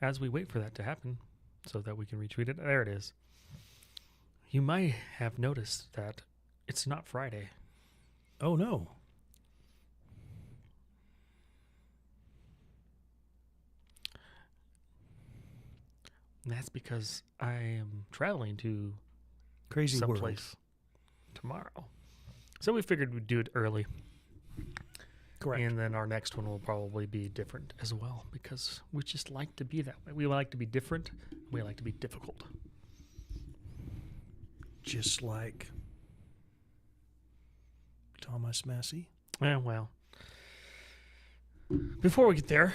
as we wait for that to happen so that we can retweet it, there it is. You might have noticed that it's not Friday. Oh, no. And that's because I am traveling to Crazy world. someplace tomorrow. So we figured we'd do it early. Correct. And then our next one will probably be different as well because we just like to be that way. We like to be different. We like to be difficult. Just like Thomas Massie. Yeah, well. Before we get there,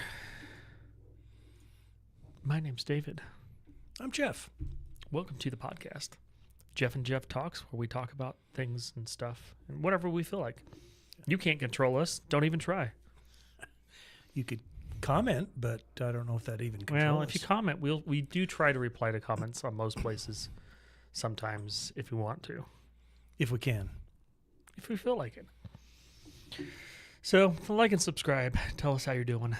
my name's David. I'm Jeff. Welcome to the podcast. Jeff and Jeff Talks, where we talk about things and stuff and whatever we feel like. You can't control us. Don't even try. You could comment, but I don't know if that even controls. Well, if you comment, we do try to reply to comments on most places sometimes if we want to. If we can. If we feel like it. So, like and subscribe. Tell us how you're doing.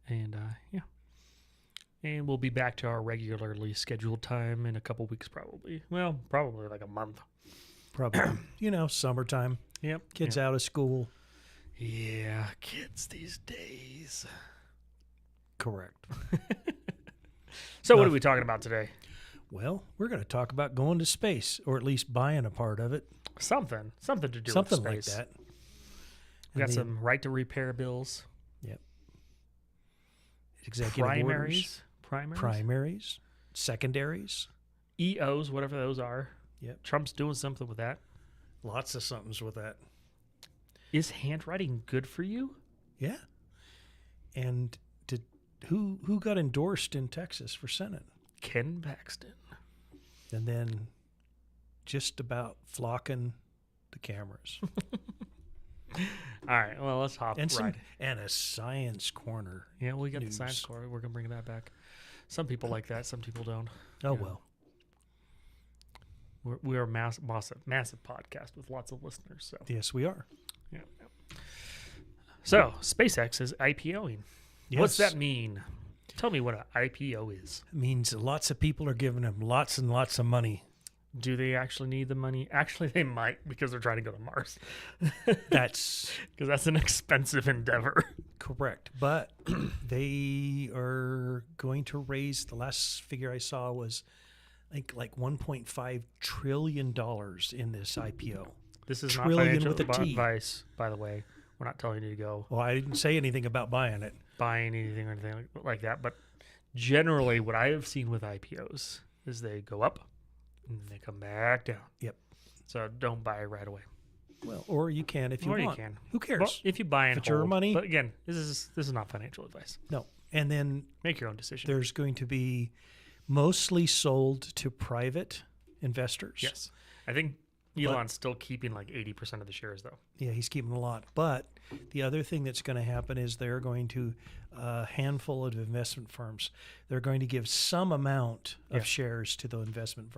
And, yeah. And we'll be back to our regularly scheduled time in a couple weeks probably. Well, probably like a month. Probably. Summertime. Yep. Kids out of school. Yeah, kids these days. Correct. So what are we talking about today? Well, we're going to talk about going to space, or at least buying a part of it. Something to do Something with like space. that. We got some right to repair bills. Yep. Executive orders. Primaries. Secondaries. EOs, whatever those are. Yep. Trump's doing something with that. Lots of somethings with that. Is handwriting good for you? Yeah. And who got endorsed in Texas for Senate? Ken Paxton. And then just about flocking the cameras. All right, well, let's hop right. And a science corner. Yeah, we got news. the science corner. We're going to bring that back. Some people like that. Some people don't. Oh, Yeah. well. We're a massive podcast with lots of listeners. So Yes, we are. yeah. So SpaceX is IPOing. Yes. What's that mean? Tell me what an IPO is. It means lots of people are giving them lots and lots of money. Do they actually need the money? Actually, they might because they're trying to go to Mars. That's because that's an expensive endeavor. correct. But they are going to raise, the last figure I saw was like $1.5 trillion in this IPO. This is Trillion not financial with a T. advice, by the way. We're not telling you to go Well, I didn't say anything about buying it. buying anything or anything like that. But generally, what I have seen with IPOs is they go up and they come back down. Yep. So don't buy right away. Well, or you can if you Or you want. can. Who cares? Well, if you buy and If it's your hold. money. But again, this is not financial advice. No. And then Make your own decision. there's going to be mostly sold to private investors. Yes. I think Elon's still keeping like 80% of the shares, though. Yeah, he's keeping a lot. But the other thing that's going to happen is they're going to, a handful of investment firms, they're going to give some amount of shares to the investment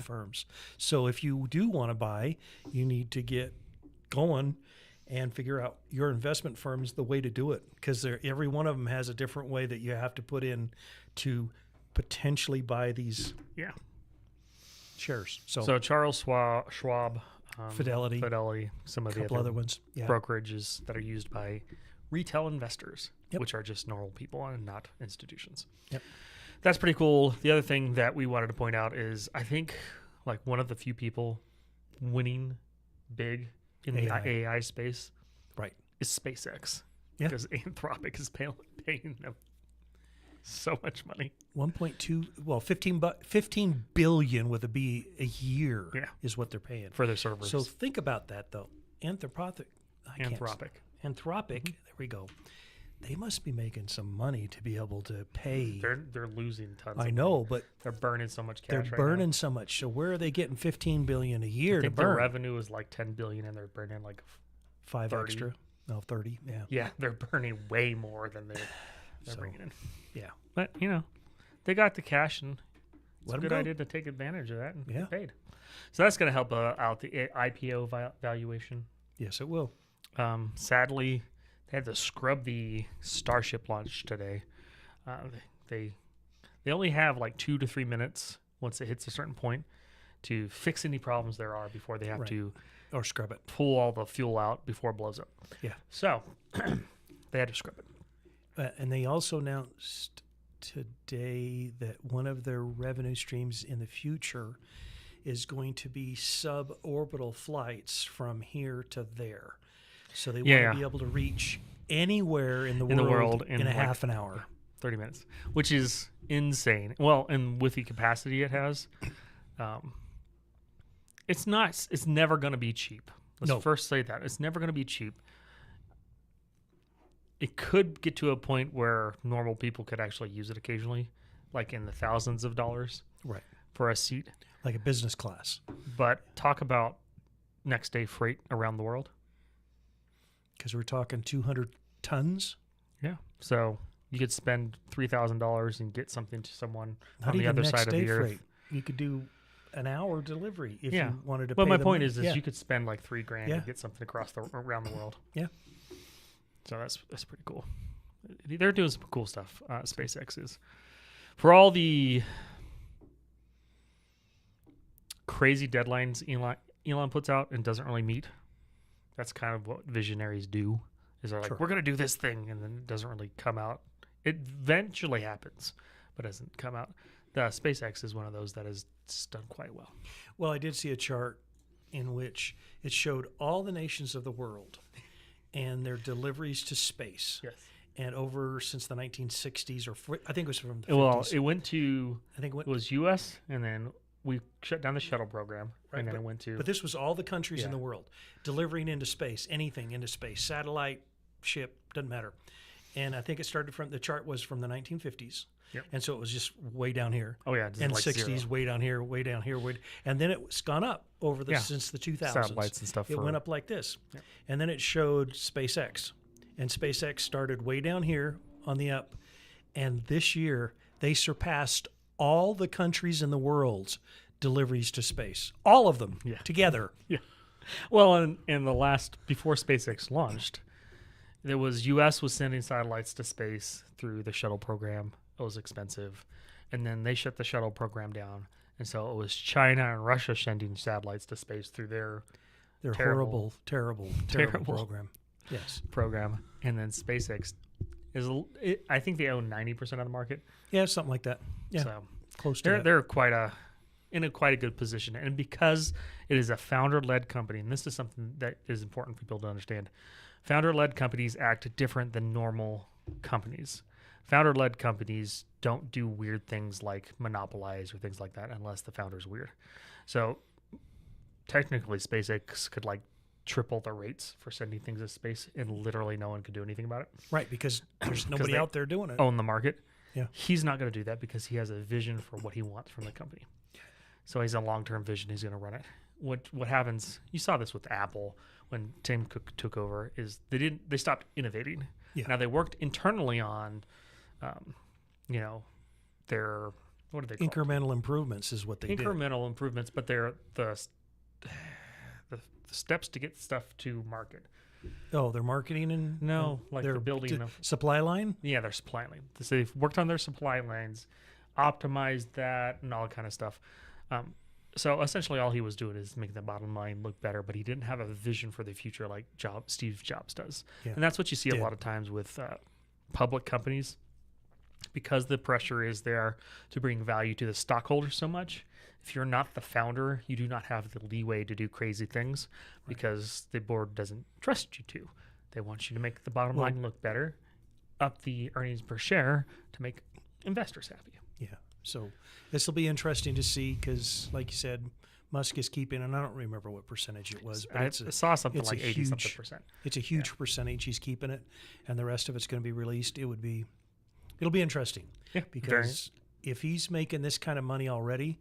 firms. So if you do want to buy, you need to get going and figure out your investment firms the way to do it, because every one of them has a different way that you have to put in to potentially buy these shares. So Charles Schwab, Fidelity, some of a the couple other ones, brokerages that are used by retail investors, Yep. which are just normal people and not institutions. Yep. That's pretty cool. The other thing that we wanted to point out is I think like one of the few people winning big in the AI space right is SpaceX. Yeah. Because Anthropic is paying them so much money. 15 billion with a B a year is what they're paying for their servers. So think about that though. Anthropic. Mm-hmm. There we go. They must be making some money to be able to pay. They're losing tons. I know, but they're burning so much cash. They're burning so much. So where are they getting 15 billion a year I think to burn? Their revenue is like 10 billion, and they're burning like 5 30. extra. No, 30. Yeah. Yeah, they're burning way more than they're bringing in. Yeah. But they got the cash, and it's Let a 'em good go. idea to take advantage of that and Yeah. get paid. So that's going to help out the IPO valuation. Yes, it will. Sadly, they had to scrub the Starship launch today. They only have like 2 to 3 minutes once it hits a certain point to fix any problems there are before they have to or scrub it, pull all the fuel out before it blows up. Yeah. So they had to scrub it. And they also announced today that one of their revenue streams in the future is going to be suborbital flights from here to there. So they want to be able to reach anywhere in the world in a half an hour. 30 minutes, which is insane. Well, and with the capacity it has, it's never going to be cheap. Let's first say that. It's never going to be cheap. It could get to a point where normal people could actually use it occasionally, like in the thousands of dollars for a seat. Like a business class. But talk about next day freight around the world. Because we're talking 200 tons. Yeah. So you could spend $3,000 and get something to someone Not on the other side of the earth. Freight. You could do an hour delivery if you wanted to. But pay my them. point is you could spend like $3,000 Yeah. to get something around the world. Yeah. So that's pretty cool. They're doing some cool stuff. SpaceX is, for all the crazy deadlines Elon puts out and doesn't really meet. That's kind of what visionaries do. Is they're like, we're going to do this thing, and then it doesn't really come out. It eventually happens, but doesn't come out. The SpaceX is one of those that has done quite well. Well, I did see a chart in which it showed all the nations of the world and their deliveries to space. Yes. And over since the 1960s, I think it was from the 50s. Well, it went to, I think it was U.S., and then we shut down the shuttle program, and then it went to... But this was all the countries in the world delivering into space, anything into space, satellite, ship, doesn't matter. And I think it started from, the chart was from the 1950s. Yep. And so it was just way down here. Oh, yeah. And like 60s, zero. way down here, way down here. And then it's gone up over since the 2000s. Satellites and stuff. It went up like this. Yep. And then it showed SpaceX. And SpaceX started way down here on the up. And this year, they surpassed all the countries in the world's deliveries to space. All of them together. Yeah. Well, in the last, before SpaceX launched, there was U.S. was sending satellites to space through the shuttle program. It was expensive. And then they shut the shuttle program down. And so it was China and Russia sending satellites to space through their terrible program. Yes. Program. And then SpaceX I think they own 90% of the market. Yeah, something like that. Yeah. So close to that. They're in a quite a good position. And because it is a founder-led company, and this is something that is important for people to understand, founder-led companies act different than normal companies. Founder-led companies don't do weird things like monopolize or things like that unless the founder's weird. So technically, SpaceX could like triple the rates for sending things to space, and literally no one could do anything about it. Right, because there's nobody out there doing it. Own the market. Yeah. He's not going to do that because he has a vision for what he wants from the company. So he has a long-term vision. He's going to run it. What happens? You saw this with Apple when Tim Cook took over. Is they stopped innovating. Yeah. Now they worked internally on, their what are they called? Incremental improvements is what they did. Incremental improvements, but they're the steps to get stuff to market. Oh, they're marketing and they're building supply line. Yeah, their supply line. So they've worked on their supply lines, optimized that, and all that kind of stuff. So essentially, all he was doing is making the bottom line look better, but he didn't have a vision for the future like Steve Jobs does. Yeah. And that's what you see a lot of times with public companies, because the pressure is there to bring value to the stockholders so much. If you're not the founder, you do not have the leeway to do crazy things because the board doesn't trust you to. They want you to make the bottom line look better, up the earnings per share to make investors happy. Yeah. So this will be interesting to see because, like you said, Musk is keeping, and I don't remember what percentage it was, but I saw something like 80-something%. It's a huge percentage. He's keeping it, and the rest of it's going to be released. It'll be interesting. Yeah, because if he's making this kind of money already,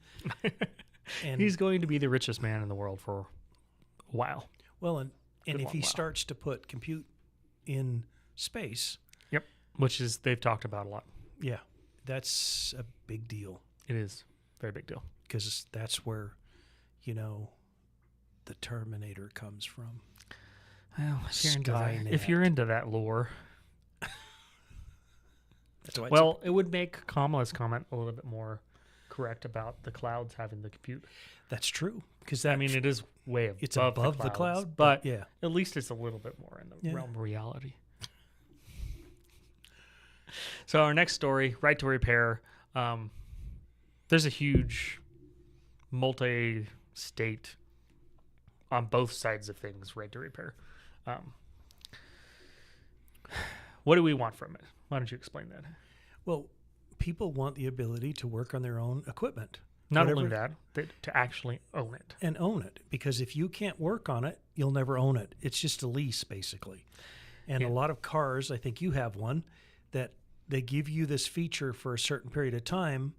and he's going to be the richest man in the world for a while. Well, and if he starts to put compute in space, which is they've talked about a lot. Yeah, that's a big deal. It is a very big deal because that's where, the Terminator comes from. Well, if you're into that lore, That's why. Well, it would make Kamala's comment a little bit more correct about the clouds having the compute. That's true, because I mean, it is way above, it's above the the clouds, cloud, but yeah, at least it's a little bit more in the Yeah. realm of reality. So our next story, right to repair. There's a huge multi-state on both sides of things, right to repair. What do we want from it? Why don't you explain that? Well, people want the ability to work on their own equipment. Not Whatever- only that, to actually own it. and own it, because if you can't work on it, you'll never own it. It's just a lease, basically. And Yeah. a lot of cars, I think you have one, that they give you this feature for a certain period of time,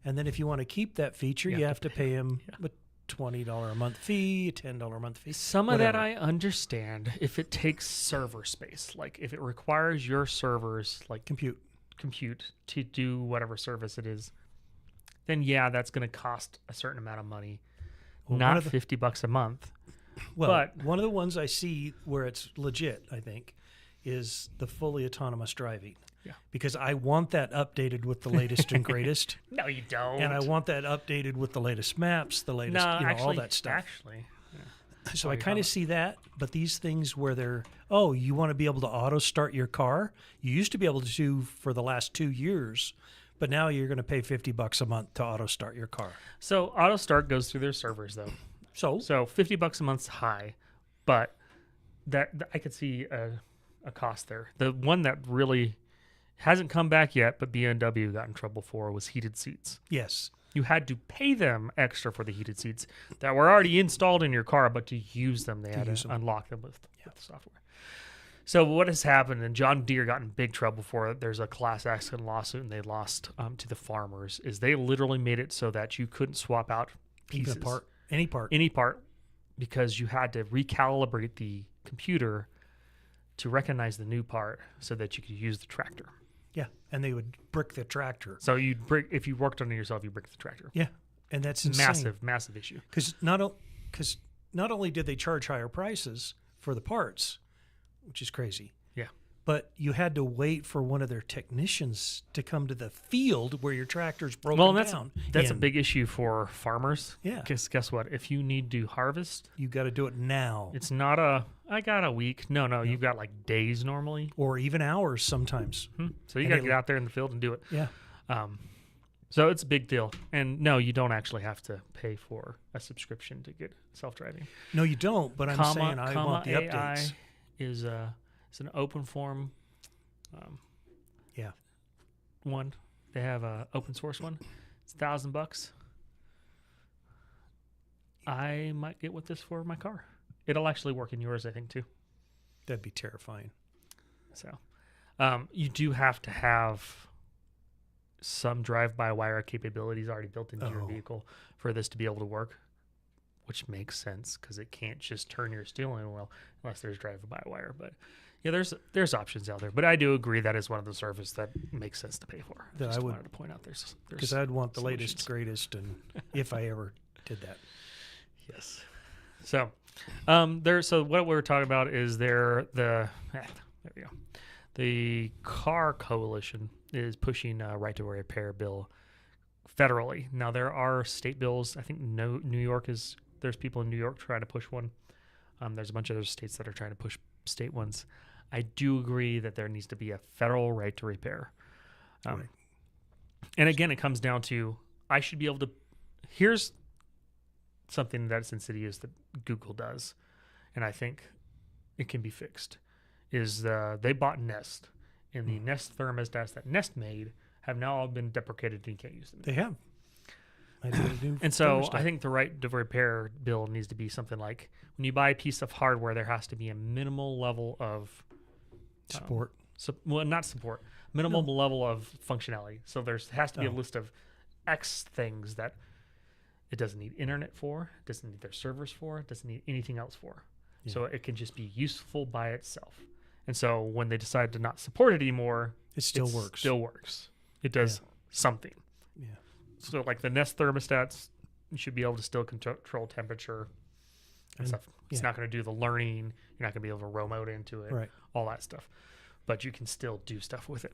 and then if you want to keep that feature, you have to pay them a $20 a month fee, a $10 a month fee. Some of that whatever. I understand if it takes server space, like if it requires your servers like Compute. to do whatever service it is, then yeah, that's going to cost a certain amount of money. Well, one Not of the- $50 a month. Well, But- one of the ones I see where it's legit, I think, is the fully autonomous driving. Yeah. Because I want that updated with the latest and greatest. No, you don't. And I want that updated with the latest maps, the latest, no, actually, all that stuff. Actually, So I you're kind talking of see that, but these things where they're, oh, you want to be able to auto start your car? You used to be able to do for the last 2 years, but now you're going to pay $50 a month to auto start your car. so auto start goes through their servers though. So So $50 a month's high, but that I could see a cost there. The one that really hasn't come back yet, but BMW got in trouble for was heated seats. yes, You had to pay them extra for the heated seats that were already installed in your car, but to use them, they had use to them. unlock them with the software. So what has happened, and John Deere got in big trouble for it. There's a class action lawsuit, and they lost to the farmers. Is they literally made it so that you couldn't swap out pieces, even any part. any part, because you had to recalibrate the computer to recognize the new part so that you could use the tractor. Yeah, and they would brick the tractor. So you'd break, if you worked on it yourself, you break the tractor. Yeah, and that's insane. Massive issue. Because not only did they charge higher prices for the parts, which is crazy. Yeah. But you had to wait for one of their technicians to come to the field where your tractor's broken Well, and down. that's a And big issue for farmers. Yeah. Because guess what? If you need to harvest, You got to do it now, it's not I got a week. No, you've got like days normally. or even hours sometimes. So you And got to it- get out there in the field and do it. Yeah. So it's a big deal. And no, you don't actually have to pay for a subscription to get self-driving. No, you don't. But I'm saying I want the AI updates. is it's an open form. Yeah. One. They have a open source one. It's $1,000. I might get with this for my car. It'll actually work in yours, I think, too. That'd be terrifying. So, you do have to have some drive-by-wire capabilities already built into your Oh. vehicle for this to be able to work, which makes sense because it can't just turn your steering wheel unless there's drive-by-wire. But yeah, there's options out there. But I do agree that is one of the services that makes sense to pay for. That Just I would- wanted to point out there's Because I'd want the latest, solutions. greatest, and if I ever did that. Yes. So, So what we're talking about is there we go. The Car Coalition is pushing a right to repair bill federally. Now there are state bills. I think New York is. There's people in New York trying to push one. There's a bunch of other states that are trying to push state ones. I do agree that there needs to be a federal right to repair. Right. And again, it comes down to I should be able to. Here's something that's insidious that Google does, and I think it can be fixed. Is they bought Nest, and the Nest thermostats that Nest made have now all been deprecated and you can't use them. They have. I did a new And so thermostat. I think the right to repair bill needs to be something like when you buy a piece of hardware, there has to be a minimal level of support. not support, minimum level of functionality. So there has to be a list of X things that it doesn't need internet for, it doesn't need their servers for, it doesn't need anything else for. Yeah. So it can just be useful by itself. And so when they decide to not support it anymore, It still works. Still works. It does something. Yeah. So like the Nest thermostats, you should be able to still control temperature and stuff. It's not going to do the learning. You're not going to be able to remote into it. Right. All that stuff. But you can still do stuff with it.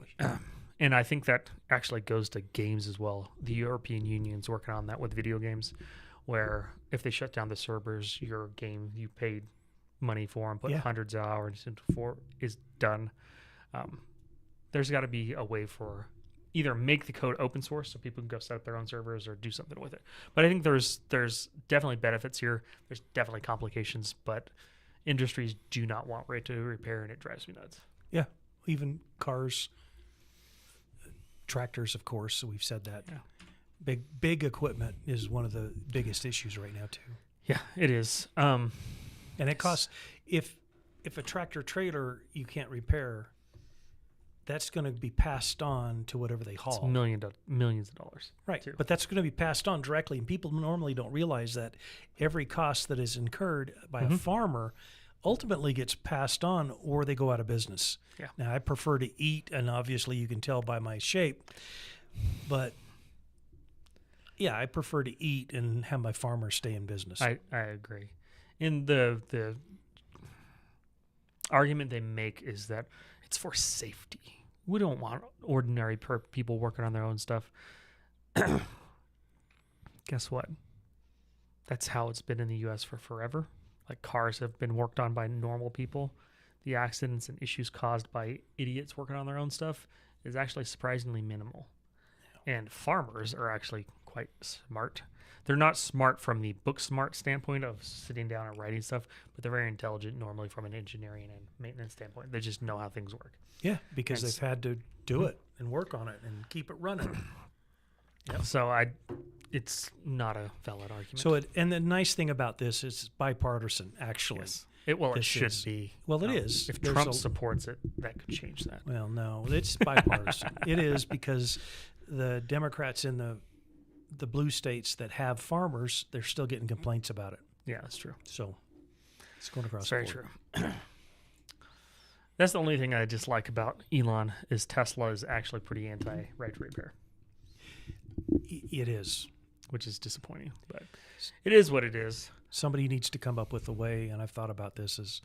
And I think that actually goes to games as well. The European Union's working on that with video games, where if they shut down the servers, your game you paid money for and put hundreds of hours into for is done. There's got to be a way for either make the code open source so people can go set up their own servers or do something with it. But I think there's definitely benefits here. There's definitely complications, but industries do not want right to repair, and it drives me nuts. Yeah, even cars, tractors, of course. So we've said that. Yeah. Big equipment is one of the biggest issues right now too. Yeah, it is. And it costs if a tractor trailer you can't repair, that's going to be passed on to whatever they haul. It's millions of dollars. Right. Too. But that's going to be passed on directly. And people normally don't realize that every cost that is incurred by a farmer ultimately gets passed on, or they go out of business. Yeah. Now, I prefer to eat, and obviously you can tell by my shape. But, yeah, I prefer to eat and have my farmers stay in business. I agree. And the argument they make is that it's for safety. We don't want ordinary people working on their own stuff. Guess what? That's how it's been in the U.S. for forever. Like, cars have been worked on by normal people. The accidents and issues caused by idiots working on their own stuff is actually surprisingly minimal. Yeah. And farmers are actually quite smart. They're not smart from the book smart standpoint of sitting down and writing stuff, but they're very intelligent normally from an engineering and maintenance standpoint. They just know how things work. Yeah, because they've had to do it and work on it and keep it running. Yep. So it's not a valid argument. So and the nice thing about this is bipartisan, actually. Yes. It should be. Well, it is. If Trump supports it, that could change that. Well, no, it's bipartisan. It is, because the Democrats in the blue states that have farmers, they're still getting complaints about it. Yeah, that's true. So it's going across it's the very board. true. That's the only thing I dislike about Elon is Tesla is actually pretty anti-right to repair. It is. Which is disappointing, but it is what it is. Somebody needs to come up with a way, and I've thought about this, is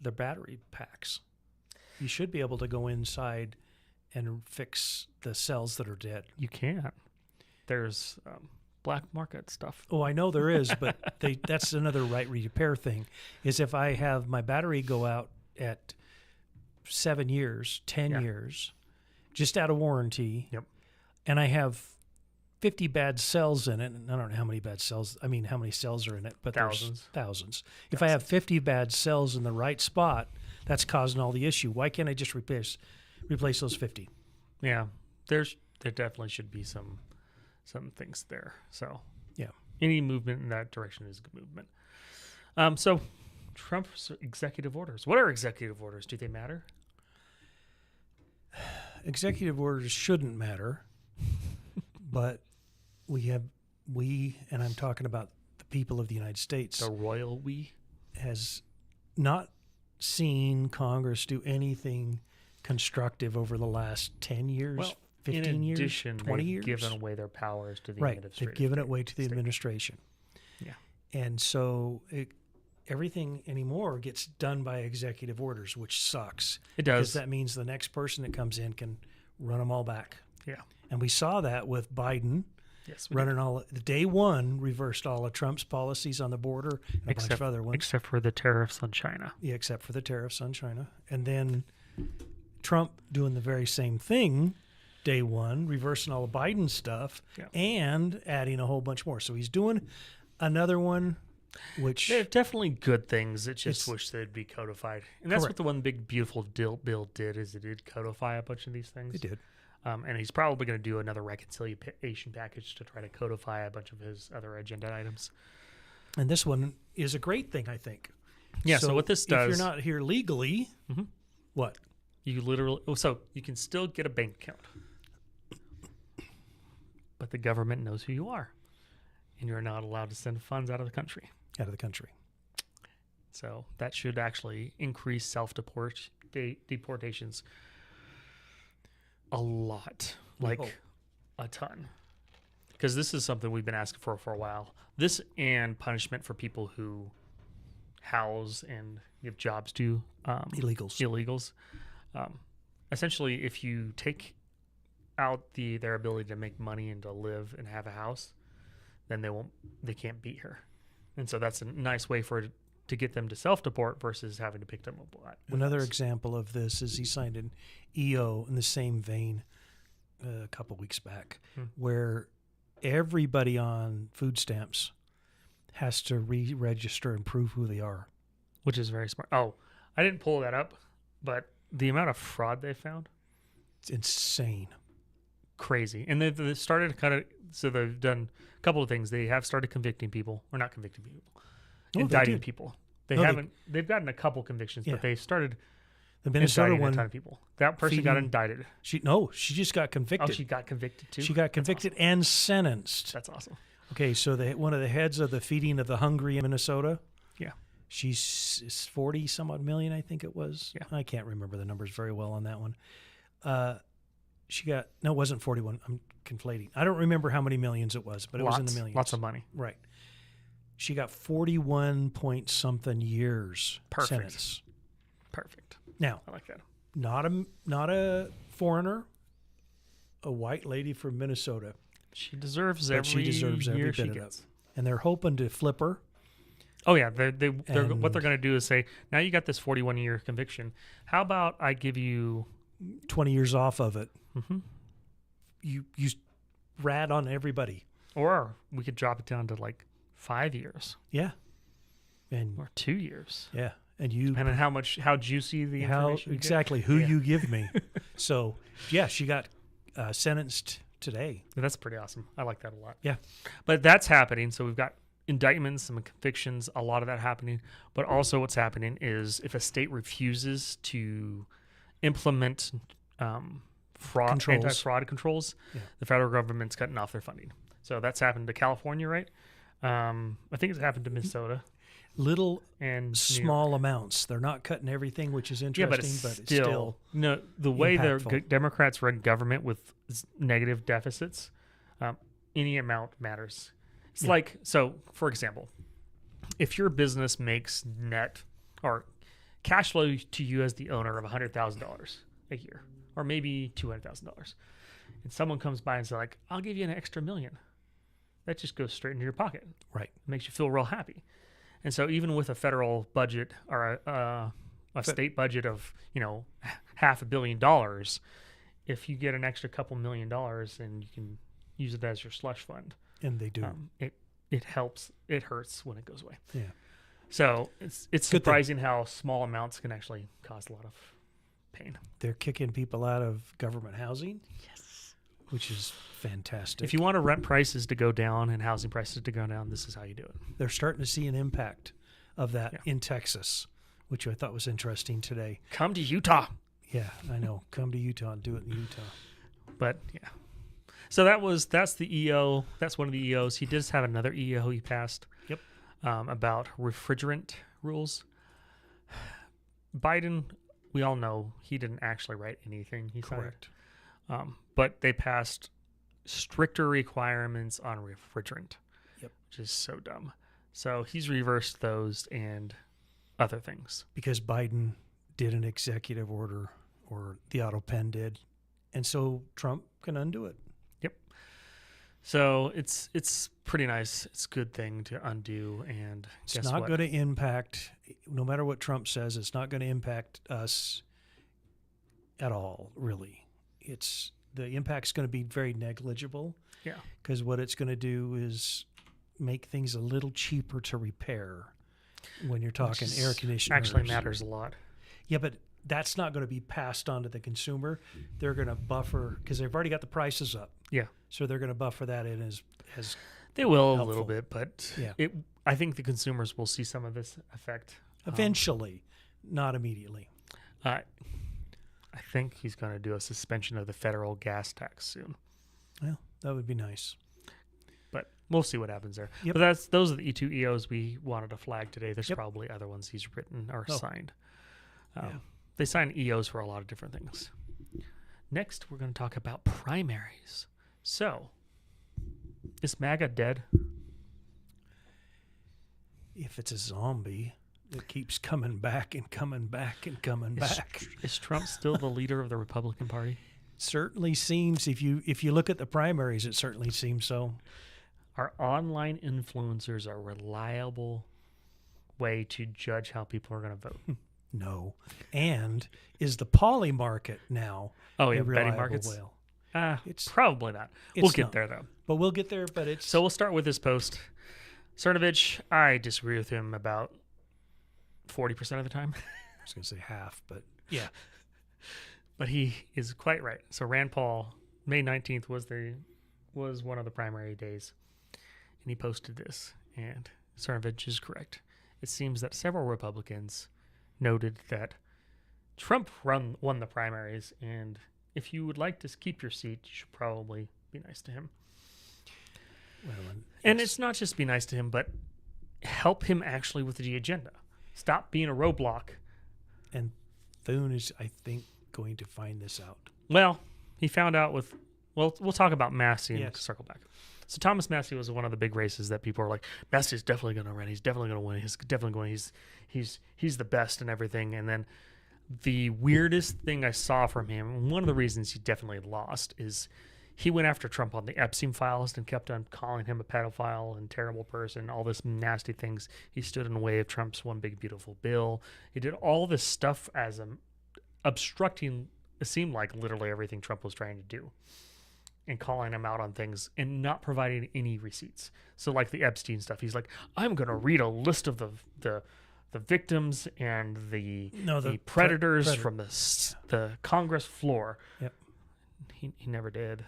the battery packs. You should be able to go inside and fix the cells that are dead. You can't. There's black market stuff. Oh, I know there is, but that's another right repair thing, is if I have my battery go out at 7 years, 10 years, just out of warranty, and I have 50 bad cells in it, and I don't know how many how many cells are in it, but there's thousands. If I have 50 bad cells in the right spot, that's causing all the issue. Why can't I just replace those 50? Yeah, there definitely should be some things there. So yeah, any movement in that direction is a good movement. So Trump's executive orders. What are executive orders? Do they matter? Executive orders shouldn't matter, but and I'm talking about the people of the United States. The royal we has not seen Congress do anything constructive over the last 10 years, 15 years, 20 years. They've given away their powers to the administration. They've given it away to the administration. Yeah. And so everything anymore gets done by executive orders, which sucks. It does. Because that means the next person that comes in can run them all back. Yeah. And we saw that with Biden. Yes, running day one, reversed all of Trump's policies on the border and a bunch of other ones. Except for the tariffs on China. Yeah, except for the tariffs on China. And then Trump doing the very same thing day one, reversing all of Biden's stuff and adding a whole bunch more. So he's doing another one, which... They're definitely good things. It's just wish they'd be codified. And that's what the one big, beautiful bill did, is it did codify a bunch of these things. It did. And he's probably going to do another reconciliation package to try to codify a bunch of his other agenda items. And this one is a great thing, I think. Yeah, so what this does... If you're not here legally, what? You you can still get a bank account. But the government knows who you are. And you're not allowed to send funds out of the country. Out of the country. So that should actually increase self-deportations a lot, a ton. Because this is something we've been asking for a while. This and punishment for people who house and give jobs to illegals. Essentially, if you take out their ability to make money and to live and have a house, then they can't beat her. And so that's a nice way to get them to self-deport versus having to pick them up. Another example of this is he signed an EO in the same vein a couple weeks back, where everybody on food stamps has to re-register and prove who they are. Which is very smart. Oh, I didn't pull that up, but the amount of fraud they found, it's insane. Crazy. And they've started so they've done a couple of things. They have started convicting people, or not convicting people, indicting people. They've gotten a couple convictions, but they started the Minnesota indicting one, a ton of people. That person got indicted. She just got convicted. Oh, she got convicted too? She got convicted and sentenced. That's awesome. Okay, so one of the heads of the feeding of the hungry in Minnesota, yeah, she's 40 some odd million, I think it was. Yeah. I can't remember the numbers very well on that one. It wasn't 41. I'm conflating. I don't remember how many millions it was, but it was in the millions. Lots of money. Right. She got 41 point something years sentence. Perfect. Now, I like that. Not a foreigner, a white lady from Minnesota. She deserves every bit of it. And they're hoping to flip her. Oh yeah, what they're going to do is say, now you got this 41-year conviction. How about I give you 20 years off of it? Mm-hmm. You rat on everybody. Or we could drop it down to like 5 years. Yeah. Or 2 years. Yeah. And you depending on how juicy the information exactly who you give me. So yeah, she got sentenced today. That's pretty awesome. I like that a lot. Yeah. But that's happening. So we've got indictments, some convictions, a lot of that happening. But also what's happening is if a state refuses to implement anti-fraud controls, the federal government's cutting off their funding. So that's happened to California, right? I think it's happened to Minnesota. Little and small amounts. They're not cutting everything, which is interesting, but it's still no. The way the Democrats run government with negative deficits, any amount matters. It's like, so for example, if your business makes net or cash flow to you as the owner of $100,000 a year, or maybe $200,000, and someone comes by and says like, "I'll give you an extra $1 million," that just goes straight into your pocket. Right, it makes you feel real happy. And so even with a federal budget or a state budget of, $500 million, if you get an extra couple $1 million and you can use it as your slush fund. And they do. It helps. It hurts when it goes away. Yeah. So it's surprising how small amounts can actually cause a lot of pain. They're kicking people out of government housing. Yes. Which is fantastic. If you want to rent prices to go down and housing prices to go down, this is how you do it. They're starting to see an impact of that in Texas, which I thought was interesting today. Come to Utah. Yeah, I know. Come to Utah and do it in Utah. But yeah. So that's the EO. That's one of the EOs. He does have another EO he passed. Yep. About refrigerant rules. Biden, we all know he didn't actually write anything. He Correct. But they passed stricter requirements on refrigerant, which is so dumb. So he's reversed those and other things. Because Biden did an executive order, or the auto pen did, and so Trump can undo it. Yep. So it's pretty nice. It's a good thing to undo, and it's not going to impact, no matter what Trump says, it's not going to impact us at all, really. The impact's going to be very negligible. Yeah. Because what it's going to do is make things a little cheaper to repair when you're talking air conditioners. Actually matters a lot. Yeah, but that's not going to be passed on to the consumer. They're going to buffer, because they've already got the prices up. Yeah. So they're going to buffer that in as they will helpful. A little bit, but yeah. I think the consumers will see some of this effect. Eventually, not immediately. I think he's going to do a suspension of the federal gas tax soon. Well, that would be nice. But we'll see what happens there. Yep. But those are the two EOs we wanted to flag today. There's probably other ones he's written or signed. They sign EOs for a lot of different things. Next, we're going to talk about primaries. So, is MAGA dead? If it's a zombie that keeps coming back and coming back and coming back. Is Trump still the leader of the Republican Party? certainly seems, if you look at the primaries, it certainly seems so. Are online influencers a reliable way to judge how people are going to vote? No. And is the poly market now Oh, a yeah, betting reliable markets? way? It's Probably not. it's We'll get not. there, though. But we'll get there. But it's So we'll start with this post. Cernovich, I disagree with him about 40% of the time. I was going to say half, but yeah. But he is quite right. So Rand Paul, May 19th was one of the primary days. And he posted this, and Cernovich is correct. It seems that several Republicans noted that Trump won the primaries, and if you would like to keep your seat, you should probably be nice to him. Well, And it's not just be nice to him, but help him actually with the agenda. Stop being a roadblock. and Thune is, I think, going to find this out. Well, he found out with, well, we'll talk about Massie and Yes. circle back. So Thomas Massie was one of the big races that people are like, Massie's definitely going to win. He's definitely going to win. He's definitely going. He's the best and everything. And then the weirdest thing I saw from him, and one of the reasons he definitely lost, is he went after Trump on the Epstein files and kept on calling him a pedophile and terrible person, all this nasty things. He stood in the way of Trump's one big beautiful bill. He did all this stuff as obstructing, it seemed like literally everything Trump was trying to do, and calling him out on things and not providing any receipts. So like the Epstein stuff, he's like, I'm going to read a list of the victims and the predators from the Congress floor. Yep. He never did.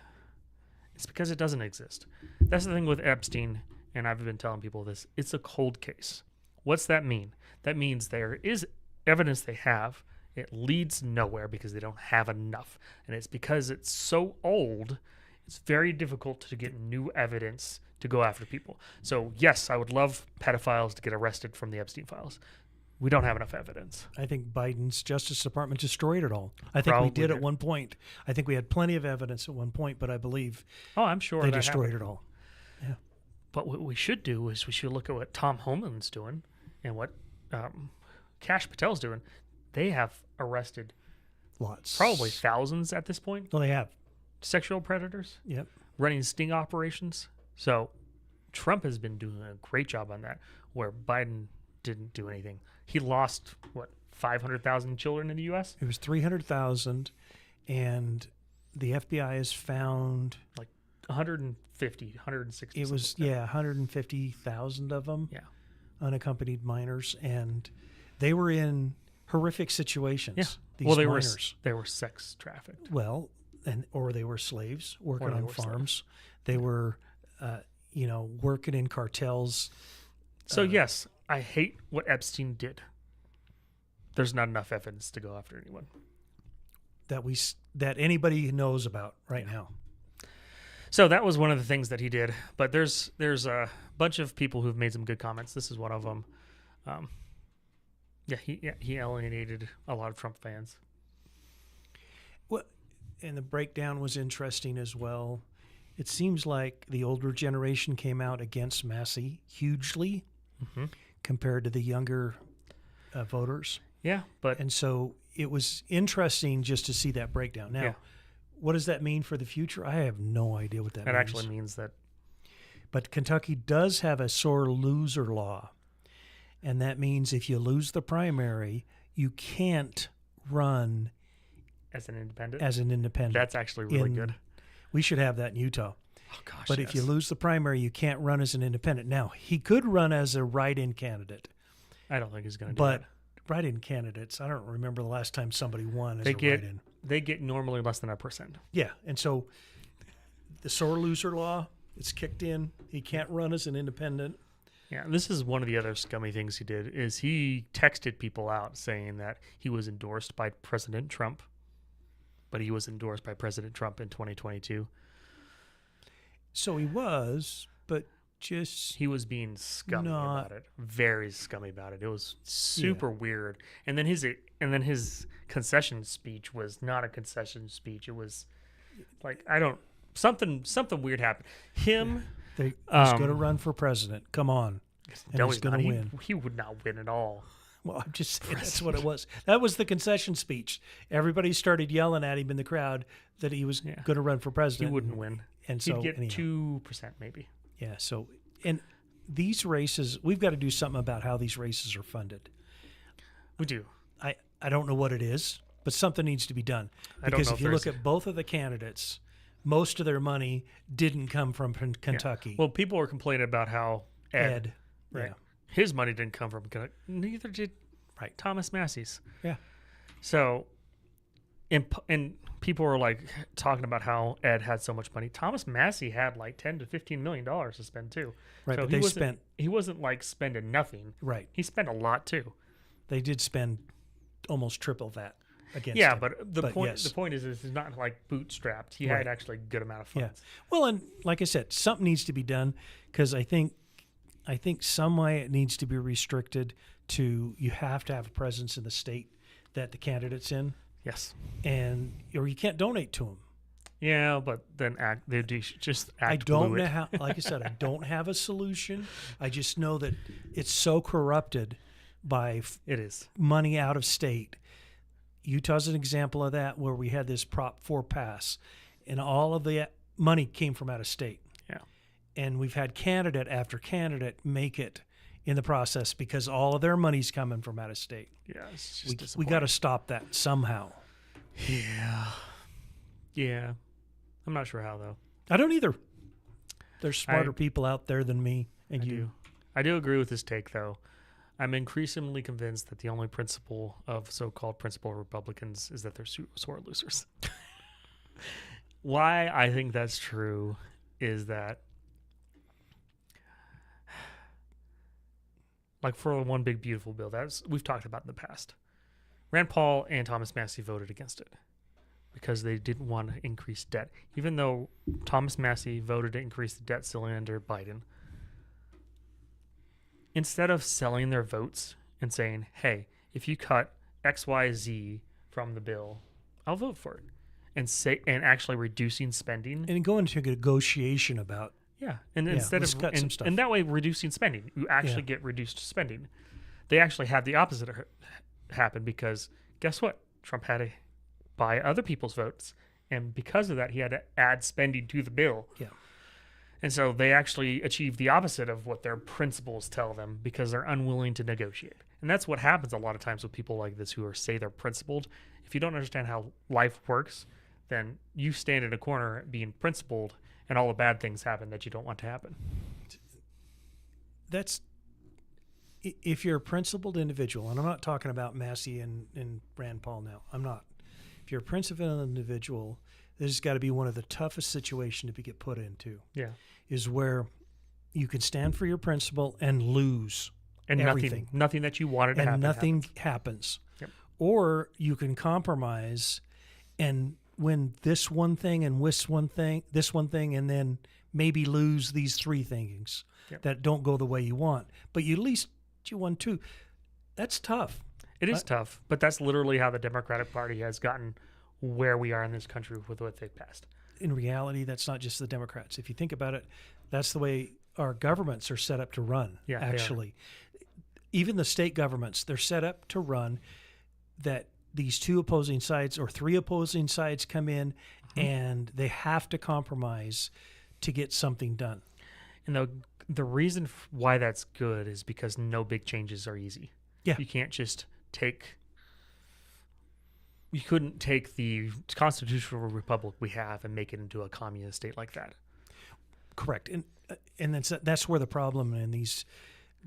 It's because it doesn't exist. That's the thing with Epstein, and I've been telling people this. It's a cold case. What's that mean? That means there is evidence they have. It leads nowhere because they don't have enough. And it's because it's so old, it's very difficult to get new evidence to go after people. So, yes, I would love pedophiles to get arrested from the Epstein files. We don't have enough evidence. I think Biden's Justice Department destroyed it all. I think Probably we did did. at one point. I think we had plenty of evidence at one point, but I believe Oh, I'm sure they that destroyed happened. it all. But what we should do is we should look at what Tom Homan's doing and what Kash Patel's doing. They have arrested Lots. probably thousands at this point, Well, they have. sexual predators, Yep. running sting operations. So Trump has been doing a great job on that, where Biden didn't do anything. He lost, 500,000 children in the U.S.? It was 300,000, and the FBI has found 150, 160. it was, something like 150,000 of them. Yeah. Unaccompanied minors, and they were in horrific situations. Yeah. These Well, minors. they were sex trafficked. Well, or they were slaves working Or they on were farms. They were, working in cartels. So yes, I hate what Epstein did. There's not enough evidence to go after anyone. That anybody knows about right now. So that was one of the things that he did. But there's a bunch of people who've made some good comments. This is one of them. He alienated a lot of Trump fans. Well, and the breakdown was interesting as well. It seems like the older generation came out against Massie hugely compared to the younger voters. Yeah, but And so it was interesting just to see that breakdown. Now, Yeah. what does that mean for the future? I have no idea what that that means. actually means that But Kentucky does have a sore loser law. And that means if you lose the primary, you can't run as an independent, as an independent. that's actually really in- good. We should have that in Utah. Oh gosh, But if you lose the primary, you can't run as an independent. Now, he could run as a write-in candidate. I don't think he's going to do But that. write-in candidates, I don't remember the last time somebody won as They a get write-in. they get normally less than 1%. Yeah, and so the sore loser law, it's kicked in. He can't run as an independent. Yeah, this is one of the other scummy things he did is he texted people out saying that he was endorsed by President Trump, but he was endorsed by President Trump in 2022. So he was, but just He was being scummy Not- about it, very scummy about it. It was super weird. And then his concession speech was not a concession speech. It was like something weird happened. Him, he's going to run for president. Come on. And no, he's he's going not. to win. He would not win at all. Well, I'm just saying that's what it was. That was the concession speech. Everybody started yelling at him in the crowd that he was going to run for He president. wouldn't win. And He'd so get anyhow. 2% maybe. Yeah. So, and these races, we've got to do something about how these races are funded. We do. I don't know what it is, but something needs to be done. Because if you look at both of the candidates, most of their money didn't come from Kentucky. Yeah. Well, people were complaining about how Ed right. Yeah. His money didn't come from Kentucky. Neither did Thomas Massie's. Yeah. So, and people were like talking about how Ed had so much money. Thomas Massie had like $10 to $15 million to spend too. Right. So but he wasn't like spending nothing. Right. He spent a lot too. They did spend almost triple that against him. But the point yes. the point is he's not like bootstrapped. He had actually a good amount of funds. Yeah. Well, and like I said, something needs to be done because I think some way it needs to be restricted to you have to have a presence in the state that the candidate's in. Yes. Or you can't donate to them. Yeah, but then they just act. I don't fluid. know how. Like I said, I don't have a solution. I just know that it's so corrupted by it is money out of state. Utah's an example of that, where we had this Prop 4 pass, and all of the money came from out of state. Yeah, and we've had candidate after candidate make it in the process because all of their money's coming from out of state. Yeah, it's just we got to stop that somehow. Yeah. I'm not sure how though. I don't either. There's smarter people out there than me and you. I do agree with this take though. I'm increasingly convinced that the only principle of so-called principal Republicans is that they're sore losers. Why I think that's true is that, like for one big beautiful bill, we've talked about in the past. Rand Paul and Thomas Massie voted against it because they didn't want to increase debt. Even though Thomas Massie voted to increase the debt ceiling under Biden, instead of selling their votes and saying, hey, if you cut X, Y, Z from the bill, I'll vote for it. And actually reducing spending. And go into a negotiation about. Yeah. And instead of cut some stuff. And that way reducing spending, you actually get reduced spending. They actually had the opposite happen because guess what? Trump had to buy other people's votes. And because of that, he had to add spending to the bill. Yeah. And so they actually achieve the opposite of what their principles tell them because they're unwilling to negotiate. And that's what happens a lot of times with people like this who say they're principled. If you don't understand how life works, then you stand in a corner being principled and all the bad things happen that you don't want to happen. That's if you're a principled individual, and I'm not talking about Massie and Rand Paul now. I'm not. If you're a principled individual, this has got to be one of the toughest situations to get put into. Yeah. Is where you can stand for your principle and lose and everything. Nothing that you wanted to happen. And nothing happens. Yep. Or you can compromise and win this one thing and this one thing, and then maybe lose these three things that don't go the way you want. But at least you won two. That's tough. It is tough, but that's literally how the Democratic Party has gotten where we are in this country with what they've passed. In reality, that's not just the Democrats. If you think about it, that's the way our governments are set up to run, actually. Even the state governments, they're set up to run that these two opposing sides or three opposing sides come in and they have to compromise to get something done. And the reason why that's good is because no big changes are easy. Yeah. You can't just you couldn't take the constitutional republic we have and make it into a communist state like that. Correct. And that's where the problem in these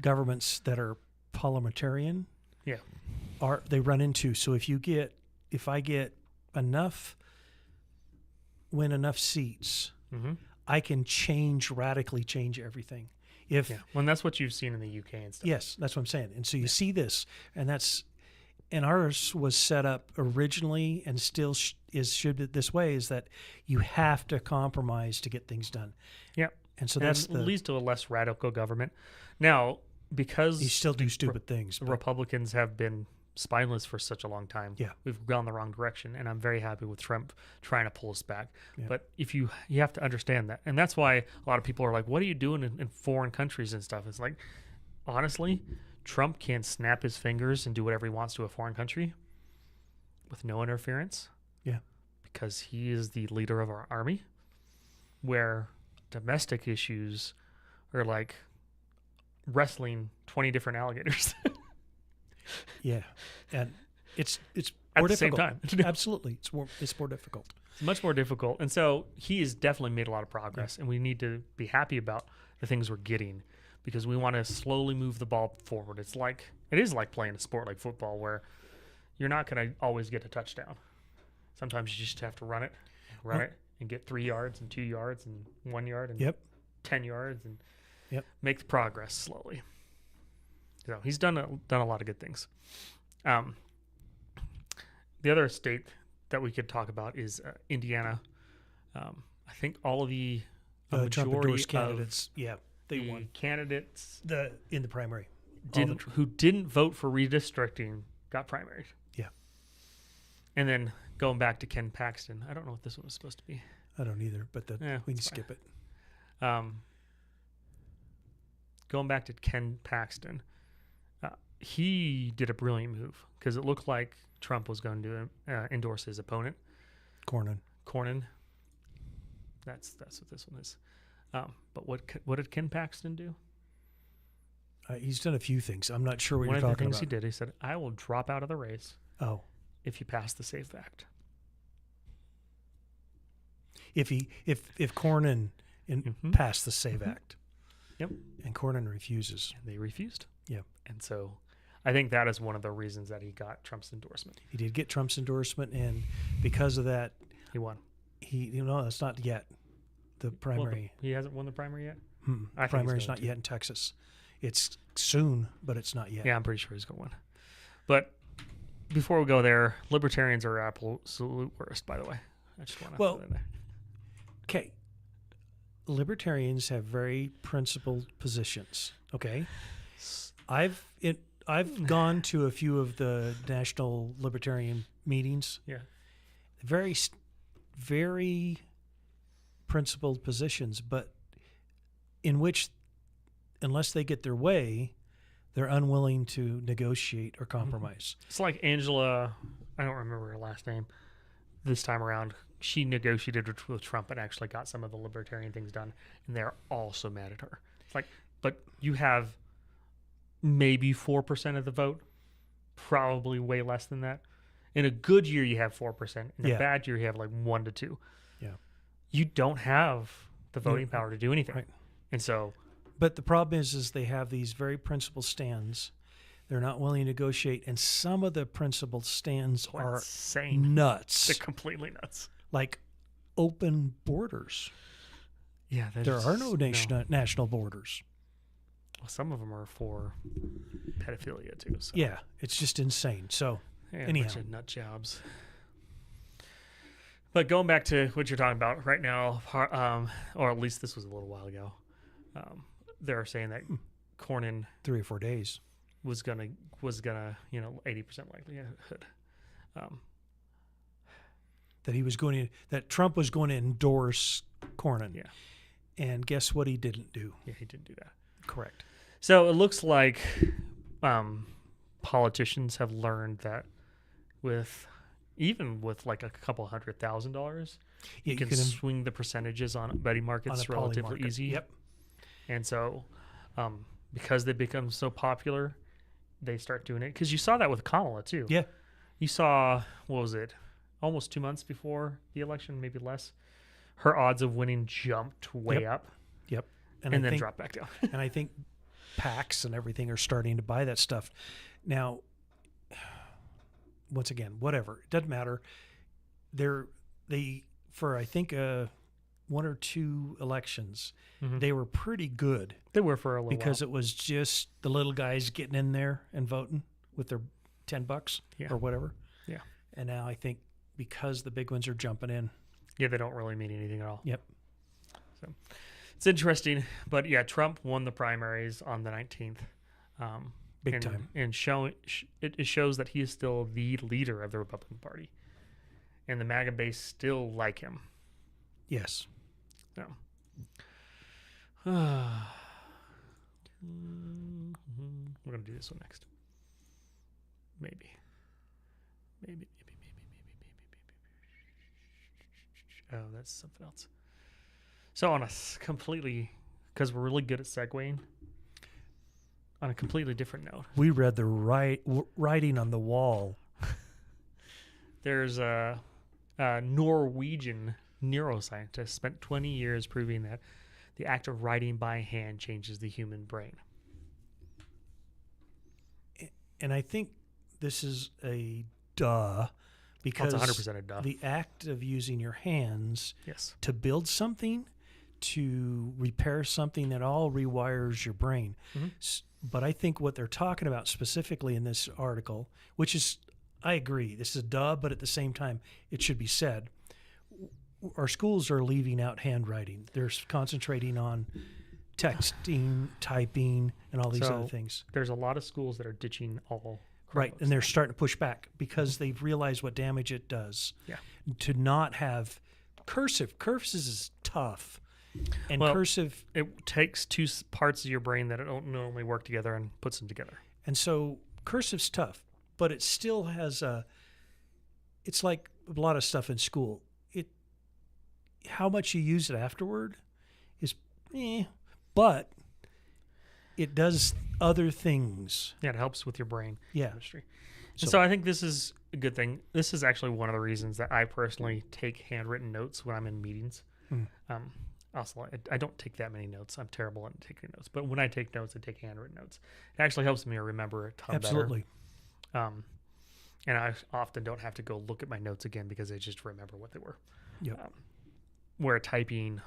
governments that are parliamentarian they run into. So if I get win enough seats, I can radically change everything. Well, that's what you've seen in the UK and stuff. Yes, that's what I'm saying. And so you see this, and ours was set up originally and still should be this way, is that you have to compromise to get things done. Yeah. And so it leads to a less radical government. Now, because you still do stupid things. Republicans have been spineless for such a long time. Yeah. We've gone the wrong direction, and I'm very happy with Trump trying to pull us back. Yeah. But if you have to understand that. And that's why a lot of people are like, what are you doing in foreign countries and stuff? It's like, honestly, Trump can snap his fingers and do whatever he wants to a foreign country with no interference. Yeah. Because he is the leader of our army, where domestic issues are like wrestling 20 different alligators. Yeah. And it's At more the same difficult. time. Absolutely. It's more difficult. It's much more difficult. And so he has definitely made a lot of progress, and we need to be happy about the things we're getting because we want to slowly move the ball forward. It is like playing a sport like football where you're not going to always get a touchdown. Sometimes you just have to run it and get 3 yards and 2 yards and 1 yard and 10 yards and make the progress slowly. So he's done a lot of good things. The other state that we could talk about is Indiana. I think all of the Trump majority endorsed candidates. Yeah, they the won candidates in the primary. who didn't vote for redistricting got primaried. Yeah. And then going back to Ken Paxton, I don't know what this one was supposed to be. I don't either, but we can it's skip it. Going back to Ken Paxton, he did a brilliant move because it looked like Trump was going to endorse his opponent, Cornyn. That's what this one is. But what did Ken Paxton do? He's done a few things. I'm not sure what One you're of the talking things about. he did, he said, "I will drop out of the race Oh, if you pass the SAFE Act." if Cornyn passed the SAVE Act, Yep. and Cornyn refuses, And they refused. Yeah. And so I think that is one of the reasons that he got Trump's endorsement. he did get Trump's endorsement, and because of that, He won. it's not yet the primary. He hasn't won the primary yet? I think he's Primary's going not to. yet in Texas. It's soon, but it's not yet. Yeah, I'm pretty sure he's going to win. But before we go there, libertarians are absolute worst, by the way. I just want to throw that in there. Okay. Libertarians have very principled positions. Okay. I've gone to a few of the national libertarian meetings. Yeah. Very principled positions, but in which, unless they get their way, they're unwilling to negotiate or compromise. It's like Angela, I don't remember her last name, this time around. She negotiated with Trump and actually got some of the libertarian things done, and they're all so mad at her. It's like, but you have maybe 4% of the vote, probably way less than that. In a good year, you have 4%. In a bad year, you have like 1 to 2. Yeah. You don't have the voting power to do anything. Right. And so, but the problem is they have these very principled stands. They're not willing to negotiate, and some of the principled stands are insane. Nuts. They're completely nuts. Like open borders. Yeah, there are no national borders. Well, some of them are for pedophilia too. So. Yeah, it's just insane. So anyhow, a bunch of nut jobs. But going back to what you're talking about right now, or at least this was a little while ago, they're saying that Cornyn 3 or 4 days was gonna 80% likelihood that Trump was going to endorse Cornyn. Yeah. And guess what he didn't do? Yeah, he didn't do that. Correct. So it looks like politicians have learned that even with like a couple $100,000, you can swing the percentages on betting markets relatively easy. Yep. And so because they become so popular, they start doing it. Because you saw that with Kamala too. Yeah. You saw, what was it, almost 2 months before the election, maybe less, her odds of winning jumped way up. Yep. And then dropped back down. And I think PACs and everything are starting to buy that stuff. Now, once again, whatever. It doesn't matter. For I think 1 or 2 elections, they were pretty good. They were for a little because while. It was just the little guys getting in there and voting with their $10 or whatever. Yeah. And now I think because the big ones are jumping in. Yeah, they don't really mean anything at all. Yep. So it's interesting. But yeah, Trump won the primaries on the 19th. Big time. And it shows that he is still the leader of the Republican Party. And the MAGA base still like him. Yes. So. We're going to do this one next. Maybe. Oh, that's something else. So on a completely, because we're really good at segueing, on a completely different note. We read the writing on the wall. There's a Norwegian neuroscientist spent 20 years proving that the act of writing by hand changes the human brain. And I think this is a duh, because That's 100% a duh. the act of using your hands Yes. to build something, to repair something, that all rewires your brain. Mm-hmm. But I think what they're talking about specifically in this article, which is, I agree, this is a duh, but at the same time, it should be said. Our schools are leaving out handwriting. They're concentrating on texting, typing, and all these other things. There's a lot of schools that are ditching all Right, Chromebooks. and they're starting to push back because they've realized what damage it does. Yeah. To not have cursive. Cursive is tough. And Well, cursive, it takes two parts of your brain that don't normally work together and puts them together. and so cursive's tough, but it still has it's like a lot of stuff in school. How much you use it afterward is but it does other things. Yeah, it helps with your brain Yeah. chemistry. So- So I think this is a good thing. This is actually one of the reasons that I personally take handwritten notes when I'm in meetings. Also, I don't take that many notes. I'm terrible at taking notes. But when I take notes, I take handwritten notes. It actually helps me remember a ton Absolutely. better. And I often don't have to go look at my notes again because I just remember what they were. Yep. Where typing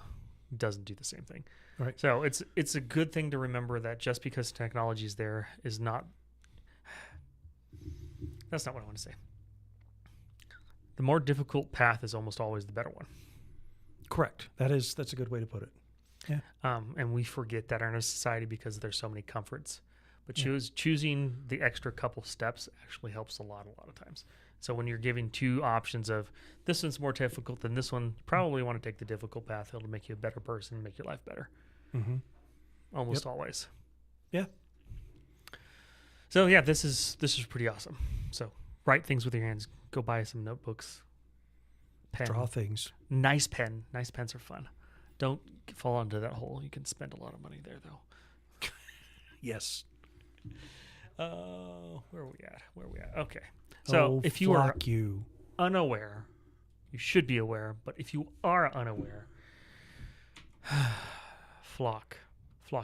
doesn't do the same thing. Right. So it's a good thing to remember that just because technology is there is not. That's not what I want to say. The more difficult path is almost always the better one. Correct. That's a good way to put it. Yeah. And we forget that in our society because there's so many comforts. But Yeah. choosing the extra couple steps actually helps a lot of times. So when you're giving two options of this one's more difficult than this one, you probably want to take the difficult path. It'll make you a better person, make your life better. Mm-hmm. Almost always. Yeah. So yeah, this is pretty awesome. So write things with your hands. Go buy some notebooks. Pen. Draw things. Nice pen. Nice pens are fun. Don't fall into that hole. You can spend a lot of money there though. Yes. Where are we at? Okay. So if you are unaware, you should be aware, but if you are unaware, flock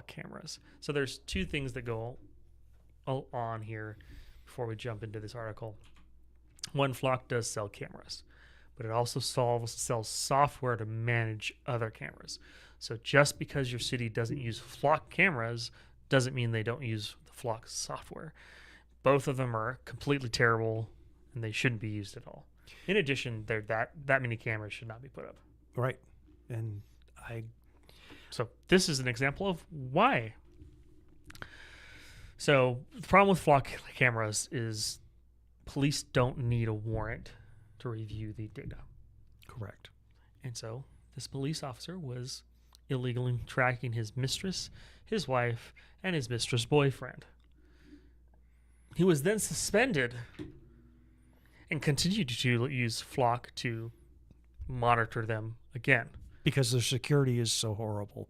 cameras. So there's two things that go on here before we jump into this article. One, Flock does sell cameras, but it also sells software to manage other cameras. So just because your city doesn't use Flock cameras doesn't mean they don't use the Flock software. Both of them are completely terrible and they shouldn't be used at all. In addition, that many cameras should not be put up. Right. And So this is an example of why. So the problem with Flock cameras is police don't need a warrant to review the data. correct. And so this police officer was illegally tracking his mistress, his wife, and his mistress' boyfriend. He was then suspended and continued to use Flock to monitor them again. Because their security is so horrible.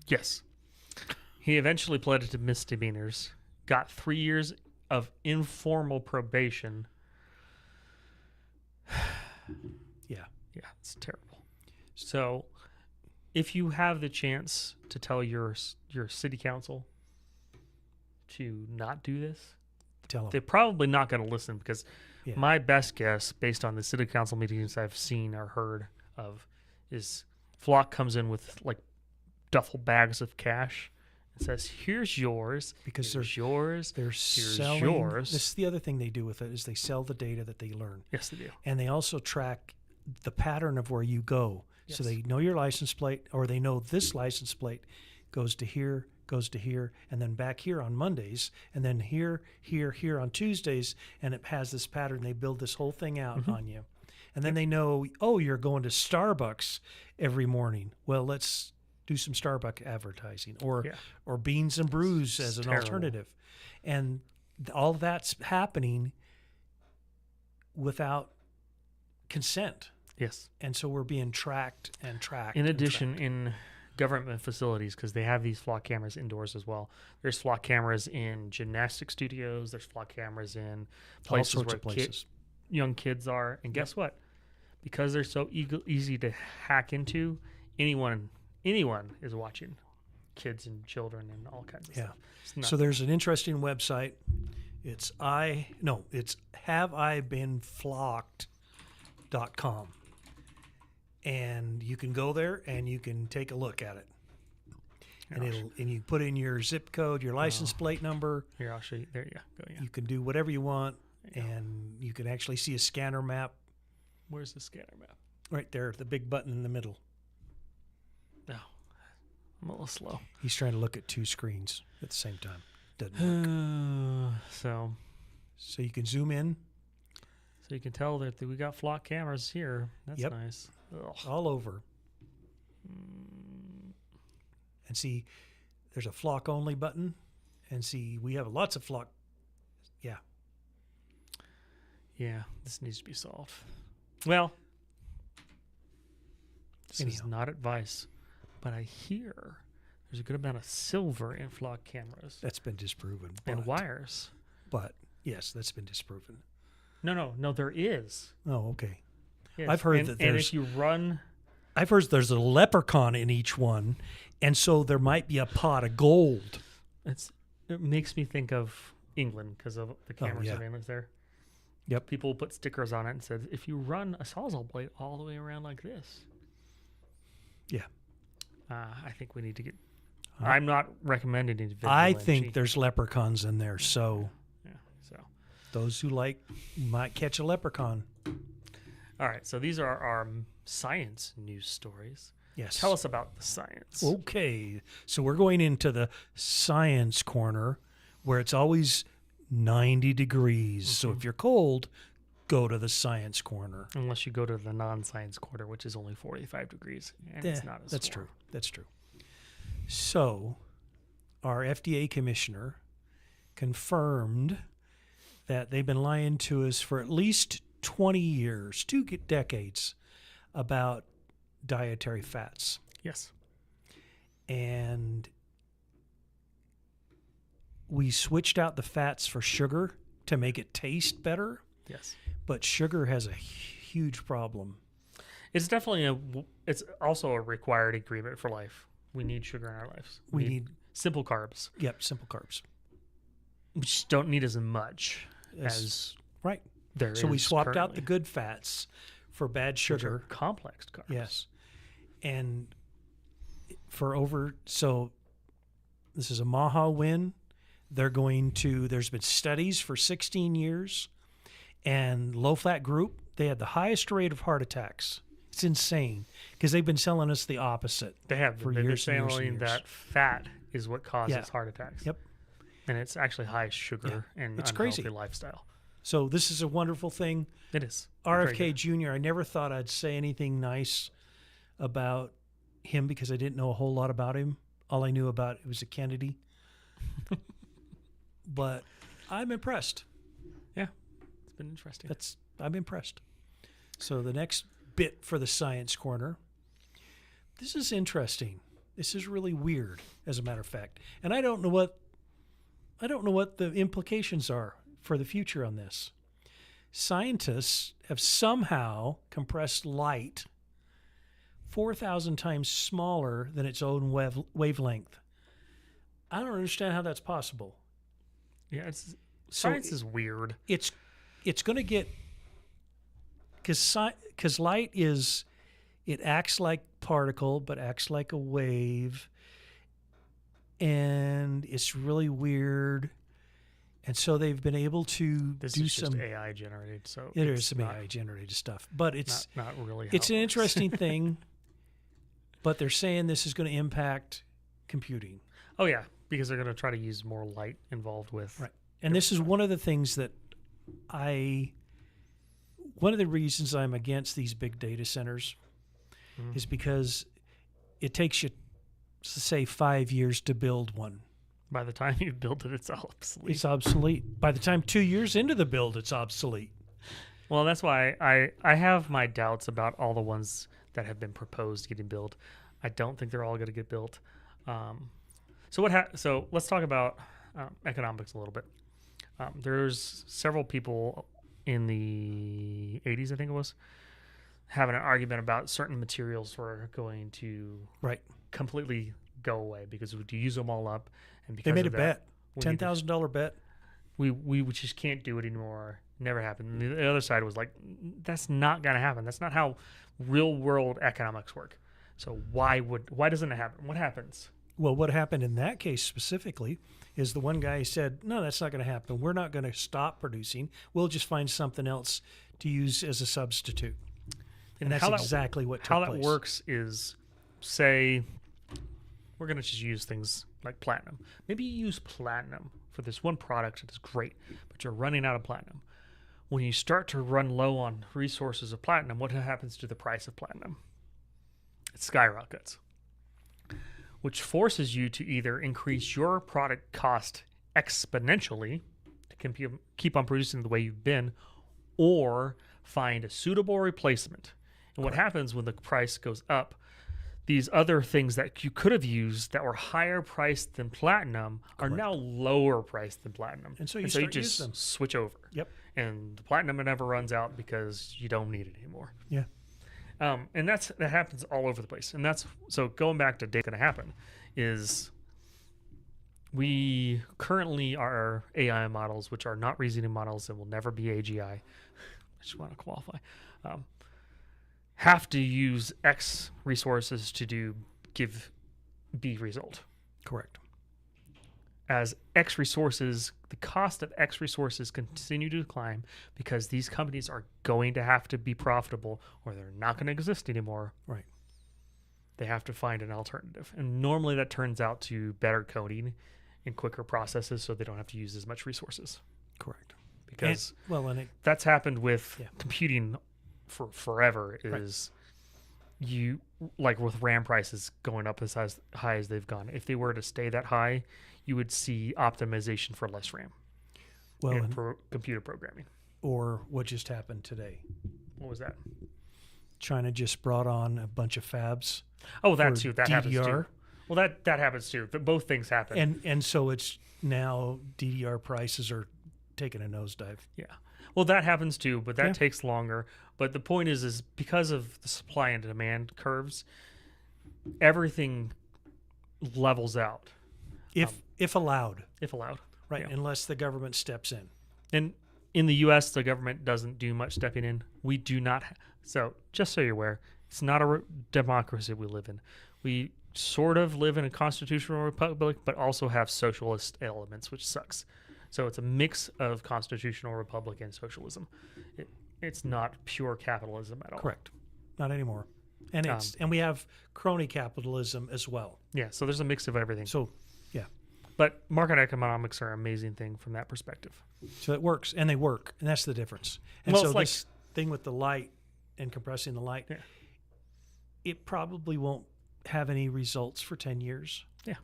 Yes. He eventually pleaded to misdemeanors, got 3 years of informal probation. Yeah. Yeah, it's terrible. So, if you have the chance to tell your city council to not do this, Tell them. they're probably not going to listen because Yeah. my best guess, based on the city council meetings I've seen or heard of, is Flock comes in with like duffel bags of cash and says, "Here's yours, Because here's yours, They're here's selling. yours." This is the other thing they do with it is they sell the data that they learn, Yes, they do. and they also track the pattern of where you go. So Yes. they know your license plate, or they know this license plate goes to here, and then back here on Mondays, and then here on Tuesdays, and it has this pattern. They build this whole thing out on you, and then they know, oh, you're going to Starbucks every morning. Well, let's do some Starbucks advertising, or Yeah. or Beans and Brews as an terrible. alternative, and all that's happening without consent, Yes. and so we're being tracked and tracked. In and addition, tracked. in government facilities, because they have these flock cameras indoors as well. There's flock cameras in gymnastic studios. There's flock cameras in all places sorts where of places. young kids are. And guess what? Because they're so easy to hack into, anyone is watching. Kids and children and all kinds of Yeah. stuff. It's not, So there's an interesting website. It's haveibeenflocked.com. And you can go there and you can take a look at it. And you put in your zip code, your license plate number. here, I'll show you. There you go. Yeah. You can do whatever you want, and you can actually see a scanner map Where's the scanner map? right there, the big button in the middle. No, I'm a little slow. He's trying to look at two screens at the same time. Doesn't work. So You can zoom in you can tell that we got flock cameras here. That's Yep. nice. Ugh. all over. And see, there's a flock only button. And see, we have lots of flock. Yeah. Yeah, this needs to be solved. Well, this is Anyhow. not advice, but I hear there's a good amount of silver in flock cameras That's been disproven. and wires. But yes, that's been disproven. No, there is. Oh, okay. Yes. I've heard and, that and there's if you run, I've heard there's a leprechaun in each one, and so there might be a pot of gold. it makes me think of England because of the camera yeah. surveillance there. Yep. People put stickers on it and said, if you run a Sawzall blade all the way around like this. Yeah. I think we need to get. I'm not recommending any I vigilante. think there's leprechauns in there, so Yeah. So, those who might catch a leprechaun. all right. So these are our science news stories. Yes. Tell us about the science. Okay, so we're going into the science corner where it's always 90 degrees. So if you're cold, go to the science corner. Unless you go to the non-science corner, which is only 45 degrees, and it's not as That's warm. true. That's true. So our FDA commissioner confirmed that they've been lying to us for at least 20 years, 2 decades, about dietary fats. Yes. And we switched out the fats for sugar to make it taste better, Yes. but sugar has a huge problem. It's definitely it's also a required ingredient for life. We need sugar in our lives. We need simple carbs. Yep, simple carbs. We just don't need as much Yes. as Right. there is So we swapped out the currently, good fats for bad which are sugar. complex carbs. Yes. And so this is a Maha win. There's been studies for 16 years, and low-fat group, they had the highest rate of heart attacks. It's insane because they've been telling us the opposite. They have. For They've been years and years and saying years. that fat is what causes Yeah. heart attacks. Yep. And it's actually high sugar and It's unhealthy crazy. lifestyle. So this is a wonderful thing. It is. RFK Jr., I never thought I'd say anything nice about him because I didn't know a whole lot about him. All I knew about it was a Kennedy. But I'm impressed. Yeah. It's been interesting. I'm impressed. So the next bit for the science corner. This is interesting. This is really weird, as a matter of fact. And I don't know what the implications are for the future on this. Scientists have somehow compressed light 4,000 times smaller than its own wavelength. I don't understand how that's possible. Yeah, science is weird. It's going to get, because light it acts like particle but acts like a wave, and it's really weird. And so they've been able to This do is some. just AI generated, so There it's is some not, AI generated stuff, but it's not really. it's how an it works. interesting thing. But they're saying this is going to impact computing. Oh yeah, because they're going to try to use more light involved with. Right. And this is one of the things that one of the reasons I'm against these big data centers is because it takes you say 5 years to build one. By the time you build it, it's obsolete. It's obsolete. By the time 2 years into the build, it's obsolete. Well, that's why I have my doubts about all the ones that have been proposed getting built. I don't think they're all going to get built. So let's talk about economics a little bit. There's several people in the 80s, I think it was, having an argument about certain materials were going to completely go away because we use them all up. And because they made of a that, bet, $10,000 bet. We just can't do it anymore. Never happened. And the other side was like, that's not going to happen. That's not how real world economics work. So why doesn't it happen? What happens? Well, what happened in that case specifically is the one guy said, no, that's not going to happen. We're not going to stop producing. We'll just find something else to use as a substitute. And that's exactly what took place. How that works is, say, we're going to just use things like platinum. Maybe you use platinum for this one product that is great, but you're running out of platinum. When you start to run low on resources of platinum, what happens to the price of platinum? It skyrockets, which forces you to either increase your product cost exponentially to keep on producing the way you've been, or find a suitable replacement. And what happens when the price goes up, these other things that you could have used that were higher priced than platinum are now lower priced than platinum. And so you just switch over. Yep. And the platinum never runs out because you don't need it anymore. Yeah. And that happens all over the place. And so going back to what's going to happen is we currently are AI models, which are not reasoning models and will never be AGI. I just want to qualify. Have to use X resources to give B result. Correct. As X resources, the cost of X resources continue to climb because these companies are going to have to be profitable or they're not going to exist anymore. Right. They have to find an alternative. And normally that turns out to better coding and quicker processes so they don't have to use as much resources. Correct. Because that's happened with computing for forever is you, like with RAM prices going up as high as they've gone. If they were to stay that high, you would see optimization for less RAM in computer programming. Or what just happened today. What was that? China just brought on a bunch of fabs. Oh, that too. That DDR. happens too. Well, that happens too. Both things happen. And so it's now DDR prices are taking a nosedive. Yeah. Well, that happens too, but that takes longer. But the point is because of the supply and demand curves, everything levels out. If allowed. If allowed. Right, unless the government steps in. And in the U.S., the government doesn't do much stepping in. We do not. So just so you're aware, it's not a democracy we live in. We sort of live in a constitutional republic, but also have socialist elements, which sucks. So it's a mix of constitutional republic and socialism. It's not pure capitalism at all. Correct. Not anymore. And and we have crony capitalism as well. Yeah, so there's a mix of everything. So, yeah. But market economics are an amazing thing from that perspective. So it works, and they work, and that's the difference. And well, so it's this thing with the light and compressing the light, it probably won't have any results for 10 years. Yeah.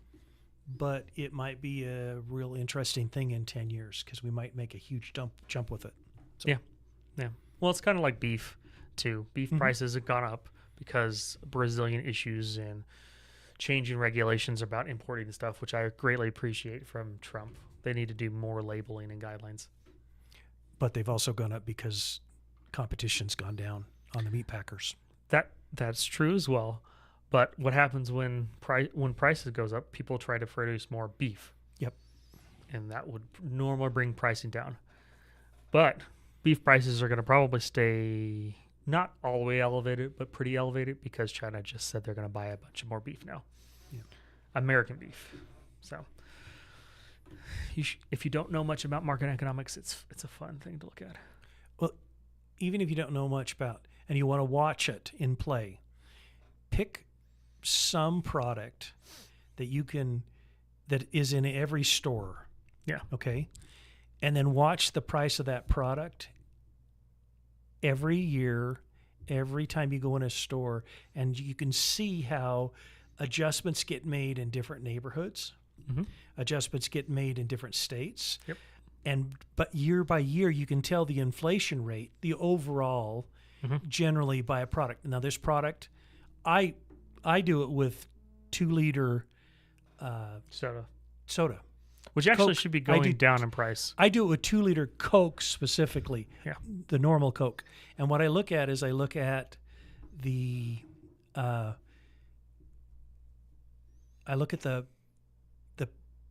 But it might be a real interesting thing in 10 years because we might make a huge jump with it. So. Yeah. Yeah. Well, it's kind of like beef, too. Beef prices have gone up because Brazilian issues and changing regulations about importing stuff, which I greatly appreciate from Trump. They need to do more labeling and guidelines. But they've also gone up because competition's gone down on the meat packers. That's true as well. But what happens when prices goes up? People try to produce more beef. Yep. And that would normally bring pricing down. But beef prices are going to probably stay not all the way elevated, but pretty elevated because China just said they're going to buy a bunch of more beef now. Yeah. American beef. So if you don't know much about market economics, it's a fun thing to look at. Well, even if you don't know much about and you want to watch it in play, pick some product that is in every store. Yeah. Okay. And then watch the price of that product every year, every time you go in a store, and you can see how adjustments get made in different neighborhoods. Mhm. Adjustments get made in different states. Yep. But year by year, you can tell the inflation rate, the overall, generally by a product. Now, this product, I do it with 2-liter soda. Which actually Coke, should be going down in price. I do it with 2-liter Coke specifically, Yeah. the normal Coke. And what I look at is I look at the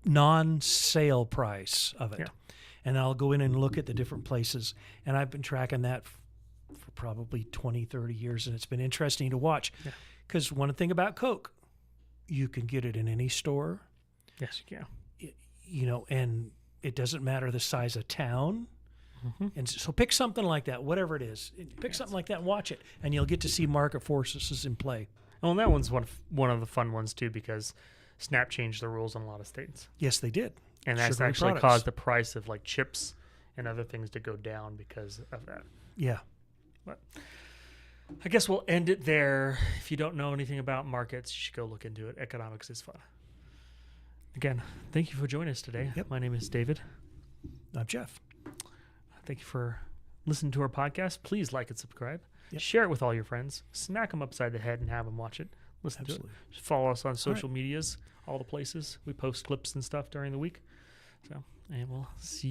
non-sale price of it. Yeah. And I'll go in and look at the different places. And I've been tracking that for probably 20, 30 years, and it's been interesting to watch. Because one thing about Coke, you can get it in any store. Yes, you can. You know, and it doesn't matter the size of town. And so pick something like that, whatever it is. Pick something like that and watch it, and you'll get to see market forces in play. Well, and that one's one of the fun ones, too, because Snap changed the rules in a lot of states. Yes, they did. And that's Sugary actually products. caused the price of like chips and other things to go down because of that. Yeah. But I guess we'll end it there. If you don't know anything about markets, you should go look into it. Economics is fun. Again, thank you for joining us today. Yep. My name is David. I'm Jeff. Thank you for listening to our podcast. Please like and subscribe. Yep. Share it with all your friends. Smack them upside the head and have them watch it. Listen to it. Follow us on social medias, all the places. We post clips and stuff during the week. So, and we'll see you.